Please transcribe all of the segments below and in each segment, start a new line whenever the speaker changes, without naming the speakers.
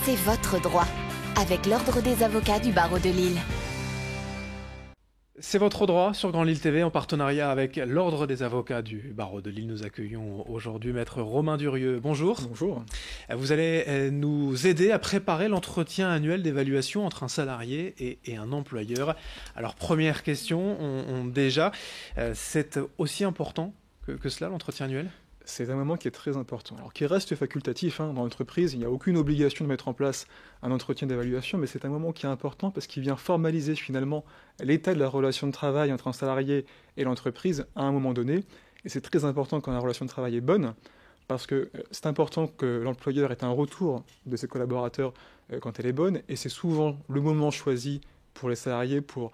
C'est votre droit, avec l'Ordre des avocats du barreau de Lille.
C'est votre droit sur Grand Lille TV en partenariat avec l'Ordre des avocats du barreau de Lille. Nous accueillons aujourd'hui Maître Romain Durieux. Bonjour.
Bonjour.
Vous allez nous aider à préparer l'entretien annuel d'évaluation entre un salarié et un employeur. Alors première question, déjà, c'est aussi important que cela l'entretien annuel ?
C'est un moment qui est très important. Alors, qui reste facultatif dans l'entreprise, il n'y a aucune obligation de mettre en place un entretien d'évaluation, mais c'est un moment qui est important parce qu'il vient formaliser finalement l'état de la relation de travail entre un salarié et l'entreprise à un moment donné. Et c'est très important quand la relation de travail est bonne, parce que c'est important que l'employeur ait un retour de ses collaborateurs quand elle est bonne, et c'est souvent le moment choisi pour les salariés pour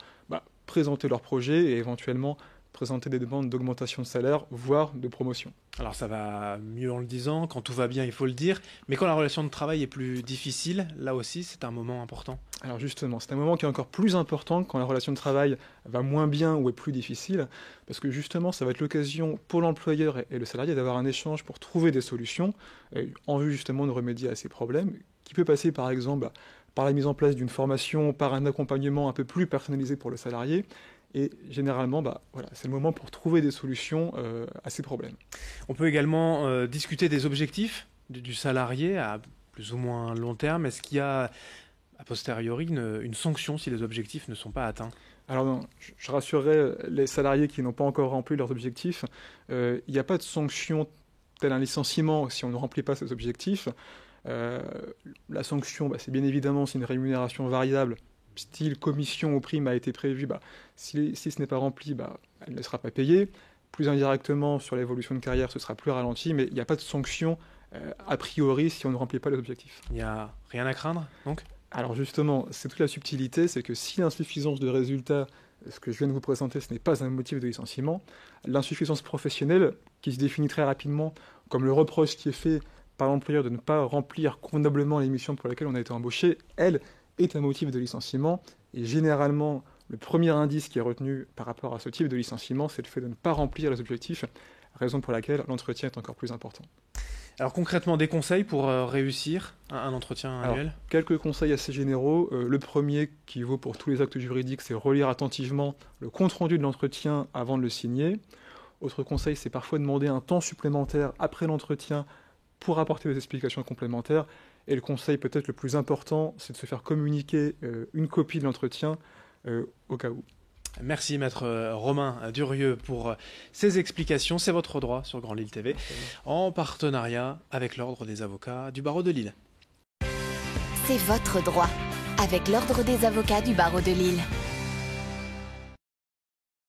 présenter leur projet et éventuellement présenter des demandes d'augmentation de salaire, voire de promotion.
Alors ça va mieux en le disant, quand tout va bien il faut le dire, mais quand la relation de travail est plus difficile, là aussi c'est un moment important.
Alors justement, c'est un moment qui est encore plus important quand la relation de travail va moins bien ou est plus difficile, parce que justement ça va être l'occasion pour l'employeur et le salarié d'avoir un échange pour trouver des solutions, en vue justement de remédier à ces problèmes, qui peut passer par exemple par la mise en place d'une formation, par un accompagnement un peu plus personnalisé pour le salarié. Et généralement, c'est le moment pour trouver des solutions à ces problèmes.
On peut également discuter des objectifs du salarié à plus ou moins long terme. Est-ce qu'il y a, a posteriori, une sanction si les objectifs ne sont pas atteints ?
Alors non, je rassurerai les salariés qui n'ont pas encore rempli leurs objectifs. Il n'y a pas de sanction tel un licenciement si on ne remplit pas ces objectifs. La sanction, c'est bien évidemment une rémunération variable, style commission ou prime a été prévue, si ce n'est pas rempli, elle ne sera pas payée. Plus indirectement, sur l'évolution de carrière, ce sera plus ralenti, mais il n'y a pas de sanction a priori si on ne remplit pas les objectifs.
Il n'y a rien à craindre, donc ?
Alors justement, c'est toute la subtilité, c'est que si l'insuffisance de résultats, ce que je viens de vous présenter, ce n'est pas un motif de licenciement, l'insuffisance professionnelle, qui se définit très rapidement comme le reproche qui est fait par l'employeur de ne pas remplir convenablement les missions pour lesquelles on a été embauché, elle, est un motif de licenciement, et généralement, le premier indice qui est retenu par rapport à ce type de licenciement, c'est le fait de ne pas remplir les objectifs, raison pour laquelle l'entretien est encore plus important.
Alors concrètement, des conseils pour réussir un entretien annuel ?
Quelques conseils assez généraux. Le premier, qui vaut pour tous les actes juridiques, c'est relire attentivement le compte-rendu de l'entretien avant de le signer. Autre conseil, c'est parfois demander un temps supplémentaire après l'entretien pour apporter des explications complémentaires. Et le conseil peut-être le plus important, c'est de se faire communiquer une copie de l'entretien au cas où.
Merci Maître Romain Durieux pour ces explications. C'est votre droit sur Grand Lille TV, en partenariat avec l'Ordre des avocats du barreau de Lille.
C'est votre droit, avec l'Ordre des avocats du barreau de Lille.